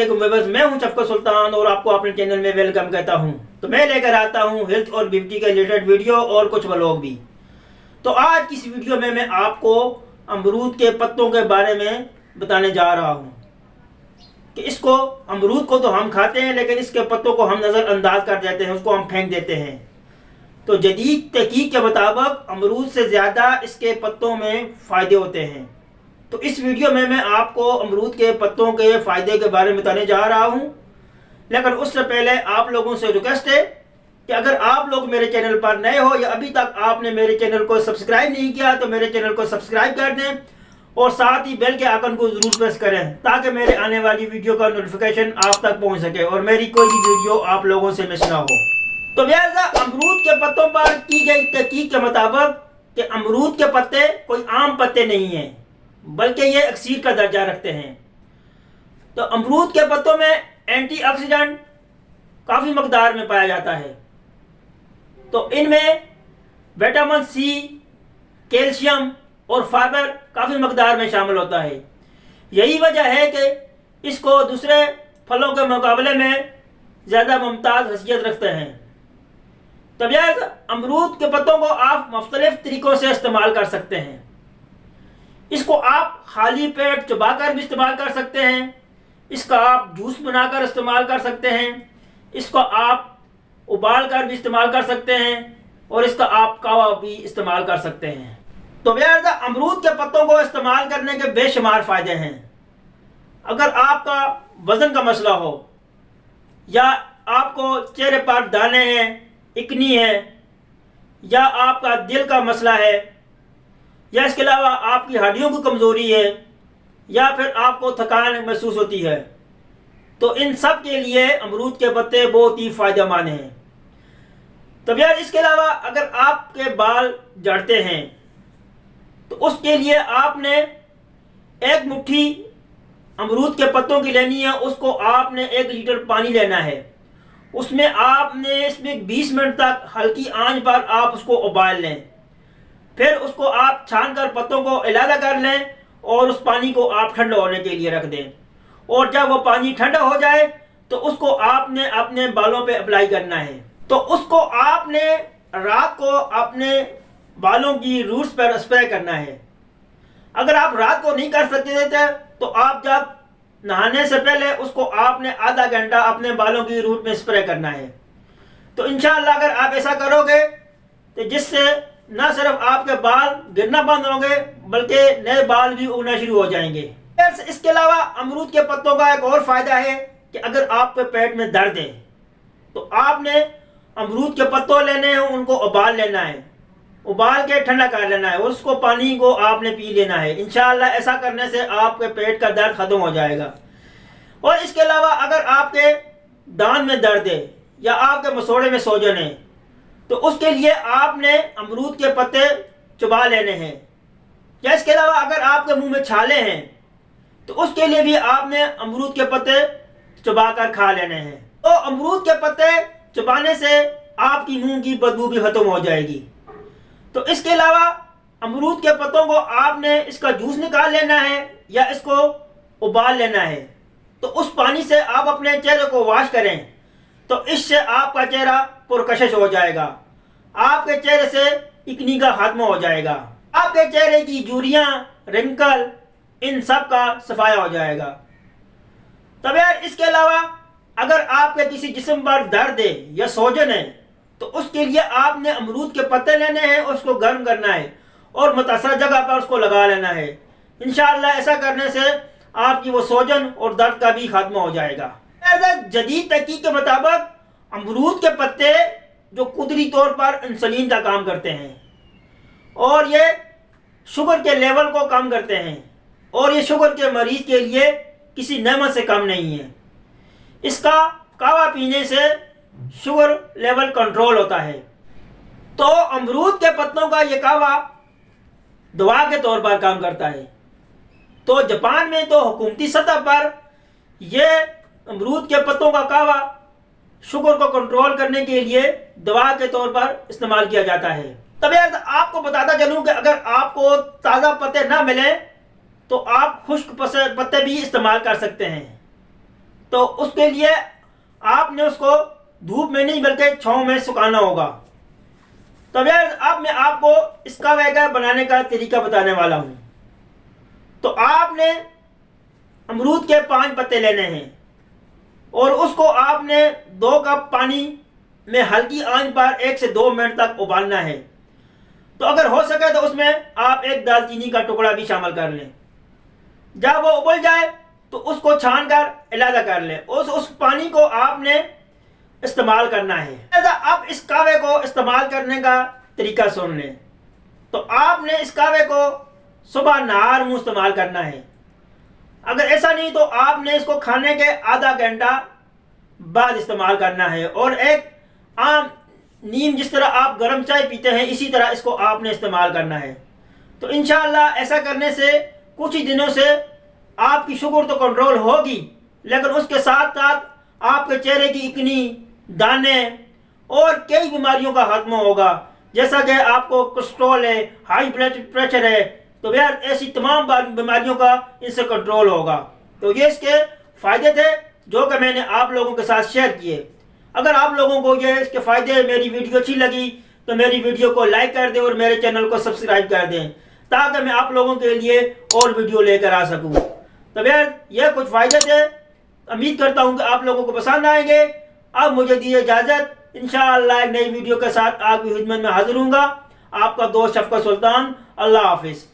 वालेकुम व्यूअर्स, मैं हूं शफकत सुल्तान और आपको अपने चैनल में वेलकम कहता हूं। तो मैं लेकर आता हूं हेल्थ और ब्यूटी के रिलेटेड वीडियो और कुछ व्लॉग भी। तो आज की इस वीडियो में मैं आपको अमरूद के पत्तों के बारे में बताने जा रहा हूं कि इसको अमरूद को तो हम खाते हैं, लेकिन इसके पत्तों को हम नज़रअंदाज कर देते हैं, उसको हम फेंक देते हैं। तो जदीद तहकीक के मुताबिक अमरूद से ज़्यादा इसके पत्तों में फ़ायदे होते हैं। तो इस वीडियो में मैं आपको अमरूद के पत्तों के फ़ायदे के बारे में बताने जा रहा हूं। लेकिन उससे पहले आप लोगों से रिक्वेस्ट है कि अगर आप लोग मेरे चैनल पर नए हो या अभी तक आपने मेरे चैनल को सब्सक्राइब नहीं किया तो मेरे चैनल को सब्सक्राइब कर दें और साथ ही बेल के आइकन को ज़रूर प्रेस करें ताकि मेरे आने वाली वीडियो का नोटिफिकेशन आप तक पहुंच सके और मेरी कोई भी वीडियो आप लोगों से मिस ना हो। तो लिहाजा अमरूद के पत्तों पर की गई तहकीक के मुताबिक कि अमरूद के पत्ते कोई आम पत्ते नहीं हैं, बल्कि ये अक्सीर का दर्जा रखते हैं। तो अमरूद के पत्तों में एंटीऑक्सीडेंट काफ़ी मकदार में पाया जाता है। तो इनमें विटामिन सी, कैल्शियम और फाइबर काफ़ी मकदार में शामिल होता है। यही वजह है कि इसको दूसरे फलों के मुकाबले में ज़्यादा मुमताज़ हैसियत रखते हैं। तबियत अमरूद के पत्तों को आप मुख्तलिफ तरीक़ों से इस्तेमाल कर सकते हैं। इसको आप खाली पेट चबाकर भी इस्तेमाल कर सकते हैं, इसका आप जूस बनाकर इस्तेमाल कर सकते हैं, इसको आप उबाल कर भी इस्तेमाल कर सकते हैं और इसका आप कावा भी इस्तेमाल कर सकते हैं। तो बेहद अमरूद के पत्तों को इस्तेमाल करने के बेशुमार फ़ायदे हैं। अगर आपका वज़न का मसला हो या आपको चेहरे पर दाने हैं, इकनी है, या आपका दिल का मसला है, या इसके अलावा आपकी हड्डियों की कमज़ोरी है, या फिर आपको थकान महसूस होती है, तो इन सब के लिए अमरूद के पत्ते बहुत ही फ़ायदेमंद हैं। तो यार इसके अलावा अगर आपके बाल झड़ते हैं तो उसके लिए आपने एक मुट्ठी अमरूद के पत्तों की लेनी है, उसको आपने 1 लीटर पानी लेना है, उसमें आपने इसमें 20 मिनट तक हल्की आंच पर आप उसको उबाल लें, फिर उसको आप छान कर पत्तों को अलग कर लें और उस पानी को आप ठंडा होने के लिए रख दें। और जब वो पानी ठंडा हो जाए तो उसको आपने अपने बालों पे अप्लाई करना है। तो उसको आपने रात को अपने बालों की रूट्स पर स्प्रे करना है। अगर आप रात को नहीं कर सकते थे तो आप जब नहाने से पहले उसको आपने आधा घंटा अपने बालों की रूट में स्प्रे करना है। तो इंशाअल्लाह अगर आप ऐसा करोगे तो जिससे न सिर्फ आपके बाल गिरना बंद होंगे बल्कि नए बाल भी उगना शुरू हो जाएंगे। इसके अलावा अमरूद के पत्तों का एक और फ़ायदा है कि अगर आपके पेट में दर्द है तो आपने अमरूद के पत्तों लेने हैं, उनको उबाल लेना है, उबाल के ठंडा कर लेना है और उसको पानी को आपने पी लेना है। इंशाअल्लाह ऐसा करने से आपके पेट का दर्द ख़त्म हो जाएगा। और इसके अलावा अगर आपके दांत में दर्द है या आपके मसोड़े में सूजन है तो उसके लिए आपने अमरूद के पत्ते चबा लेने हैं। या इसके अलावा अगर आपके मुंह में छाले हैं तो उसके लिए भी आपने अमरूद के पत्ते चबा कर खा लेने हैं। तो अमरूद के पत्ते चबाने से आपकी मुंह की बदबू भी खत्म हो जाएगी। तो इसके अलावा अमरूद के पत्तों को आपने इसका जूस निकाल लेना है या इसको उबाल लेना है। तो उस पानी से आप अपने चेहरे को वॉश करें तो इससे आपका चेहरा पुरकशिश हो जाएगा, आपके चेहरे से इकनी का खात्मा हो जाएगा, आपके चेहरे की झुर्रियाँ, रिंकल, इन सब का सफाया हो जाएगा। तब यार इसके अलावा अगर आपके किसी जिस्म पर दर्द है या सूजन है तो उसके लिए आपने अमरूद के पत्ते लेने हैं, उसको गर्म करना है और मुतासर जगह पर उसको लगा लेना है। इंशाअल्लाह ऐसा करने से आपकी वो सूजन और दर्द का भी खात्मा हो जाएगा। जदीद तहकीक के मुताबिक अमरूद के पत्ते जो कुदरती तौर पर इंसुलिन का काम करते हैं और ये शुगर के लेवल को कम करते हैं और ये शुगर के मरीज के लिए किसी नेमत से कम नहीं है। इसका कावा पीने से शुगर लेवल कंट्रोल होता है। तो अमरूद के पत्तों का ये कावा दवा के तौर पर काम करता है। तो जापान में तो हुकूमती सतह पर यह अमरूद के पत्तों का कावा शुगर को कंट्रोल करने के लिए दवा के तौर पर इस्तेमाल किया जाता है। तब यार आपको बताता चलूं कि अगर आपको ताज़ा पत्ते ना मिले तो आप खुश्क पत्ते भी इस्तेमाल कर सकते हैं। तो उसके लिए आपने उसको धूप में नहीं बल्कि छांव में सुखाना होगा। तो यार अब मैं आपको इसका वैगा बनाने का तरीका बताने वाला हूँ। तो आपने अमरूद के 5 पत्ते लेने हैं और उसको आपने 2 कप पानी में हल्की आंच पर 1 से 2 मिनट तक उबालना है। तो अगर हो सके तो उसमें आप 1 दालचीनी का टुकड़ा भी शामिल कर लें। जब वो उबल जाए तो उसको छान कर अलग कर लें। उस पानी को आपने इस्तेमाल करना है। अब इस कावे को इस्तेमाल करने का तरीका सुन लें। तो आपने इस कावे को सुबह नहार मुंह इस्तेमाल करना है। अगर ऐसा नहीं तो आपने इसको खाने के आधा घंटा बाद इस्तेमाल करना है। और एक आम नीम जिस तरह आप गर्म चाय पीते हैं इसी तरह इसको आपने इस्तेमाल करना है। तो इंशाअल्लाह ऐसा करने से कुछ ही दिनों से आपकी शुगर तो कंट्रोल होगी, लेकिन उसके साथ साथ आपके चेहरे की इकनी, दाने और कई बीमारियों का खात्मा होगा। जैसा कि आपको कोलेस्ट्रॉल है, हाई ब्लड प्रेशर है, तो यार ऐसी तमाम बीमारियों का इससे कंट्रोल होगा। तो ये इसके फ़ायदे थे जो कि मैंने आप लोगों के साथ शेयर किए। अगर आप लोगों को ये इसके फ़ायदे मेरी वीडियो अच्छी लगी तो मेरी वीडियो को लाइक कर दें और मेरे चैनल को सब्सक्राइब कर दें ताकि मैं आप लोगों के लिए और वीडियो लेकर आ सकूं। तो यार ये कुछ फ़ायदे थे, उम्मीद करता हूं कि आप लोगों को पसंद आएंगे। अब मुझे दीजिए इजाज़त, इंशाअल्लाह एक नई वीडियो के साथ आपकी खिदमत में हाजिर हूँगा। आपका दोस्त शफकत सुल्तान। अल्लाह हाफिज़।